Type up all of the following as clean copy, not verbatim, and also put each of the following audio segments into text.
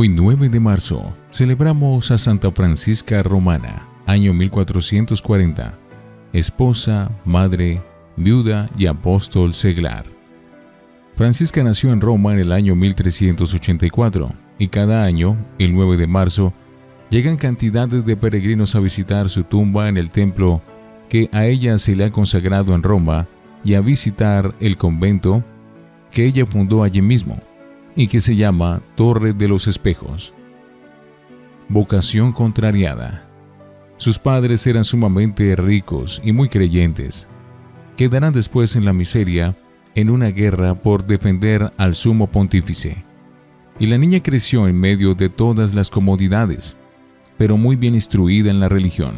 Hoy 9 de marzo celebramos a Santa Francisca Romana, año 1440, esposa, madre, viuda y apóstol seglar. Francisca nació en Roma en el año 1384 y cada año, el 9 de marzo, llegan cantidades de peregrinos a visitar su tumba en el templo que a ella se le ha consagrado en Roma y a visitar el convento que ella fundó allí mismo y que se llama Torre de los Espejos. Vocación contrariada. Sus padres eran sumamente ricos y muy creyentes. Quedarán después en la miseria en una guerra por defender al sumo pontífice. Y la niña creció en medio de todas las comodidades, pero muy bien instruida en la religión.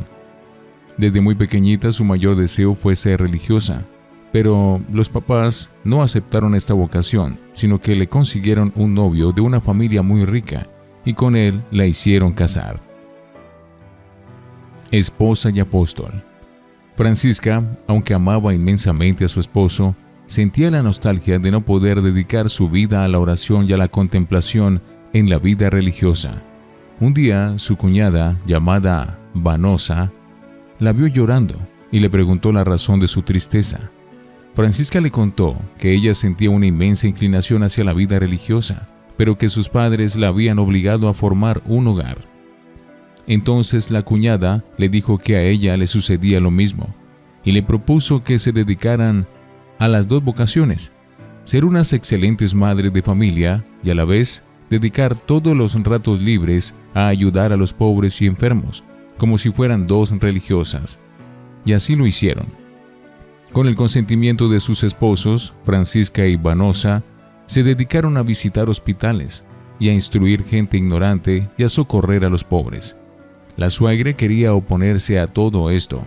Desde muy pequeñita su mayor deseo fue ser religiosa, pero los papás no aceptaron esta vocación, sino que le consiguieron un novio de una familia muy rica y con él la hicieron casar. Esposa y apóstol. Francisca, aunque amaba inmensamente a su esposo, sentía la nostalgia de no poder dedicar su vida a la oración y a la contemplación en la vida religiosa. Un día, su cuñada, llamada Vanosa, la vio llorando y le preguntó la razón de su tristeza. Francisca le contó que ella sentía una inmensa inclinación hacia la vida religiosa, pero que sus padres la habían obligado a formar un hogar. Entonces la cuñada le dijo que a ella le sucedía lo mismo, y le propuso que se dedicaran a las dos vocaciones, ser unas excelentes madres de familia y a la vez dedicar todos los ratos libres a ayudar a los pobres y enfermos, como si fueran dos religiosas. Y así lo hicieron. Con el consentimiento de sus esposos, Francisca y Vanosa se dedicaron a visitar hospitales y a instruir gente ignorante y a socorrer a los pobres. La suegra quería oponerse a todo esto,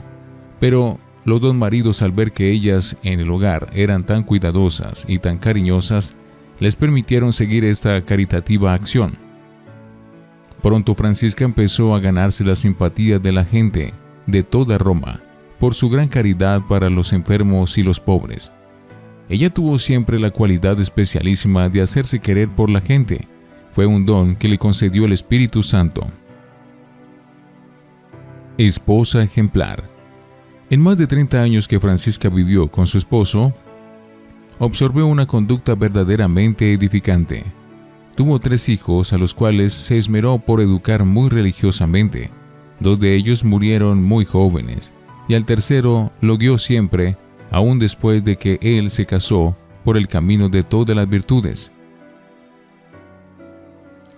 pero los dos maridos, al ver que ellas en el hogar eran tan cuidadosas y tan cariñosas, les permitieron seguir esta caritativa acción. Pronto Francisca empezó a ganarse la simpatía de la gente de toda Roma por su gran caridad para los enfermos y los pobres. Ella tuvo siempre la cualidad especialísima de hacerse querer por la gente. Fue un don que le concedió el Espíritu Santo. Esposa ejemplar. En más de 30 años que Francisca vivió con su esposo, observó una conducta verdaderamente edificante. Tuvo 3 hijos a los cuales se esmeró por educar muy religiosamente. 2 de ellos murieron muy jóvenes, y al tercero lo guió siempre, aún después de que él se casó, por el camino de todas las virtudes.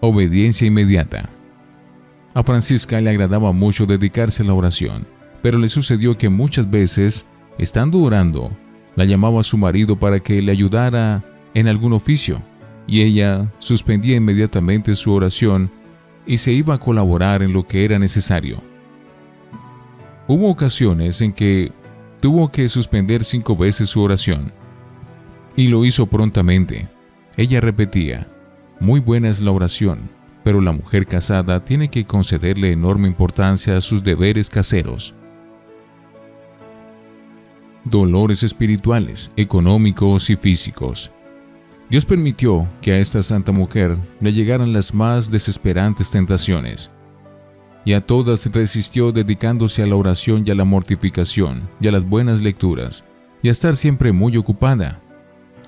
Obediencia inmediata. A Francisca le agradaba mucho dedicarse a la oración, pero le sucedió que muchas veces, estando orando, la llamaba a su marido para que le ayudara en algún oficio, y ella suspendía inmediatamente su oración y se iba a colaborar en lo que era necesario. Hubo ocasiones en que tuvo que suspender 5 veces su oración, y lo hizo prontamente. Ella repetía: muy buena es la oración, pero la mujer casada tiene que concederle enorme importancia a sus deberes caseros. Dolores espirituales, económicos y físicos. Dios permitió que a esta santa mujer le llegaran las más desesperantes tentaciones, y a todas resistió dedicándose a la oración y a la mortificación y a las buenas lecturas, y a estar siempre muy ocupada.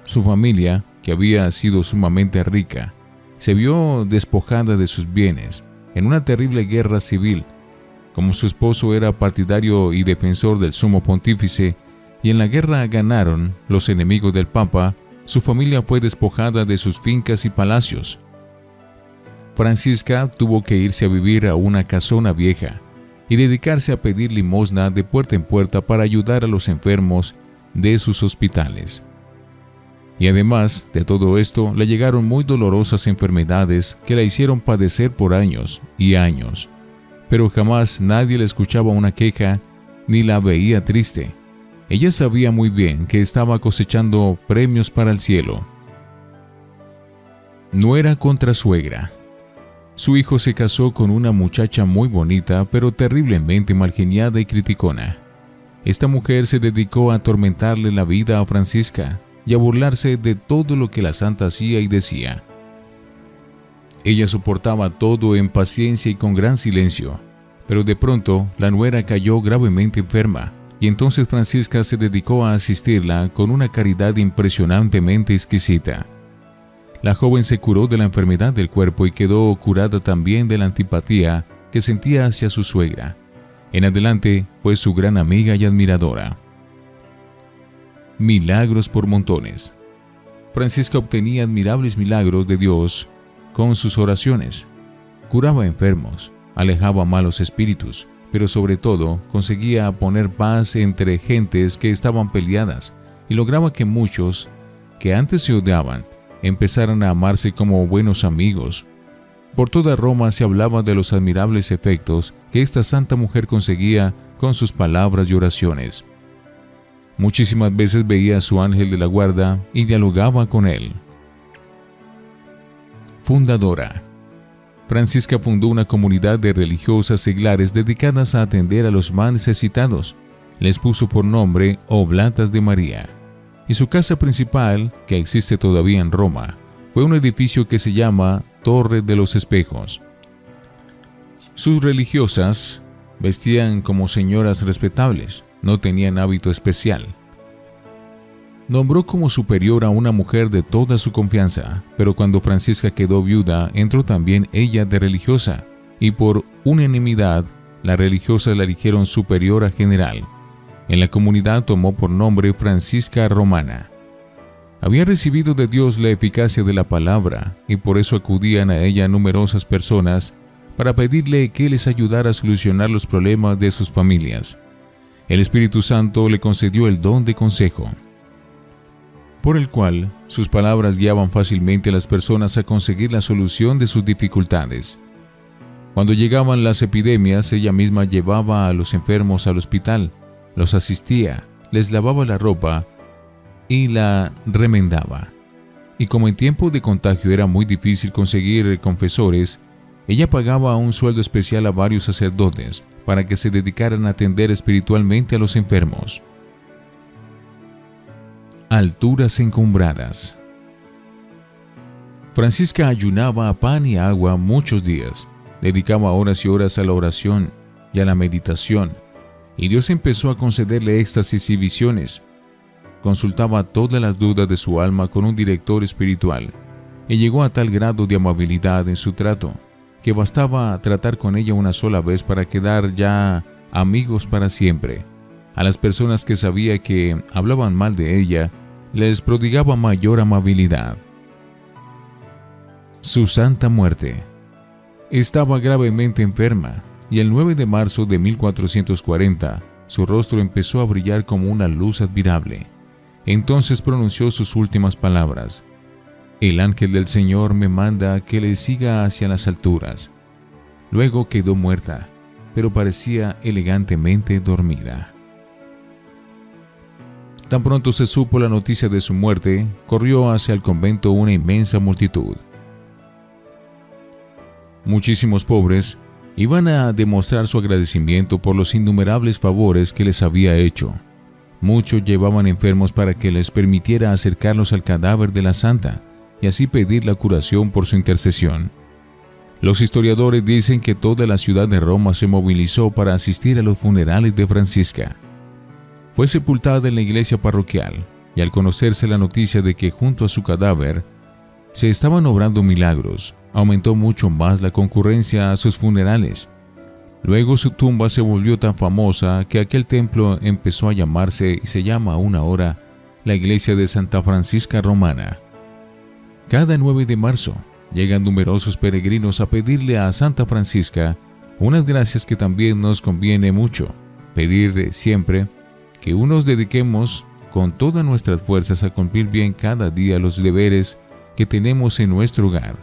Su familia, que había sido sumamente rica, se vio despojada de sus bienes en una terrible guerra civil. Como su esposo era partidario y defensor del sumo pontífice, y en la guerra ganaron los enemigos del Papa, su familia fue despojada de sus fincas y palacios. Francisca tuvo que irse a vivir a una casona vieja y dedicarse a pedir limosna de puerta en puerta para ayudar a los enfermos de sus hospitales. Y además de todo esto, le llegaron muy dolorosas enfermedades que la hicieron padecer por años y años, pero jamás nadie le escuchaba una queja ni la veía triste. Ella sabía muy bien que estaba cosechando premios para el cielo. Nuera contra suegra. Su hijo se casó con una muchacha muy bonita, pero terriblemente malgeniada y criticona. Esta mujer se dedicó a atormentarle la vida a Francisca y a burlarse de todo lo que la santa hacía y decía. Ella soportaba todo en paciencia y con gran silencio, pero de pronto la nuera cayó gravemente enferma, y entonces Francisca se dedicó a asistirla con una caridad impresionantemente exquisita. La joven se curó de la enfermedad del cuerpo y quedó curada también de la antipatía que sentía hacia su suegra. En adelante fue su gran amiga y admiradora. Milagros por montones. Francisca obtenía admirables milagros de Dios con sus oraciones. Curaba enfermos, alejaba malos espíritus, pero sobre todo conseguía poner paz entre gentes que estaban peleadas y lograba que muchos, que antes se odiaban, empezaran a amarse como buenos amigos. Por toda Roma se hablaba de los admirables efectos que esta santa mujer conseguía con sus palabras y oraciones. Muchísimas veces veía a su ángel de la guarda y dialogaba con él. Fundadora. Francisca fundó una comunidad de religiosas seglares dedicadas a atender a los más necesitados. Les puso por nombre Oblatas de María. Y su casa principal, que existe todavía en Roma, fue un edificio que se llama Torre de los Espejos. Sus religiosas vestían como señoras respetables, no tenían hábito especial. Nombró como superior a una mujer de toda su confianza, pero cuando Francisca quedó viuda, entró también ella de religiosa, y por unanimidad, las religiosas la eligieron superiora general. En la comunidad tomó por nombre Francisca Romana. Había recibido de Dios la eficacia de la palabra, y por eso acudían a ella numerosas personas para pedirle que les ayudara a solucionar los problemas de sus familias. El Espíritu Santo le concedió el don de consejo, por el cual sus palabras guiaban fácilmente a las personas a conseguir la solución de sus dificultades. Cuando llegaban las epidemias, ella misma llevaba a los enfermos al hospital, los asistía, les lavaba la ropa y la remendaba. Y como en tiempo de contagio era muy difícil conseguir confesores, ella pagaba un sueldo especial a varios sacerdotes para que se dedicaran a atender espiritualmente a los enfermos. Alturas encumbradas. Francisca ayunaba a pan y agua muchos días, dedicaba horas y horas a la oración y a la meditación, y Dios empezó a concederle éxtasis y visiones. Consultaba todas las dudas de su alma con un director espiritual, y llegó a tal grado de amabilidad en su trato, que bastaba tratar con ella una sola vez para quedar ya amigos para siempre. A las personas que sabía que hablaban mal de ella, les prodigaba mayor amabilidad. Su santa muerte. Estaba gravemente enferma, y el 9 de marzo de 1440, su rostro empezó a brillar como una luz admirable. Entonces pronunció sus últimas palabras: «El ángel del Señor me manda que le siga hacia las alturas». Luego quedó muerta, pero parecía elegantemente dormida. Tan pronto se supo la noticia de su muerte, corrió hacia el convento una inmensa multitud. Muchísimos pobres iban a demostrar su agradecimiento por los innumerables favores que les había hecho. Muchos llevaban enfermos para que les permitiera acercarlos al cadáver de la santa y así pedir la curación por su intercesión. Los historiadores dicen que toda la ciudad de Roma se movilizó para asistir a los funerales de Francisca. Fue sepultada en la iglesia parroquial, y al conocerse la noticia de que junto a su cadáver se estaban obrando milagros, aumentó mucho más la concurrencia a sus funerales. Luego su tumba se volvió tan famosa que aquel templo empezó a llamarse y se llama aún ahora la iglesia de Santa Francisca Romana. Cada 9 de marzo llegan numerosos peregrinos a pedirle a Santa Francisca unas gracias que también nos conviene mucho pedir siempre: que nos dediquemos con todas nuestras fuerzas a cumplir bien cada día los deberes que tenemos en nuestro hogar,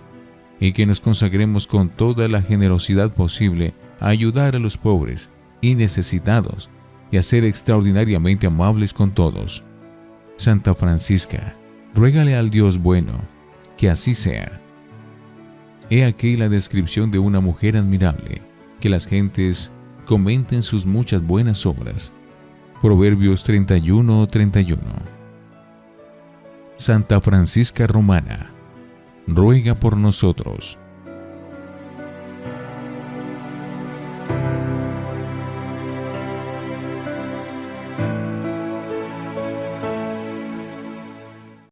y que nos consagremos con toda la generosidad posible a ayudar a los pobres y necesitados y a ser extraordinariamente amables con todos. Santa Francisca, ruégale al Dios bueno, que así sea. He aquí la descripción de una mujer admirable, que las gentes comenten sus muchas buenas obras. Proverbios 31:31. Santa Francisca Romana, ruega por nosotros.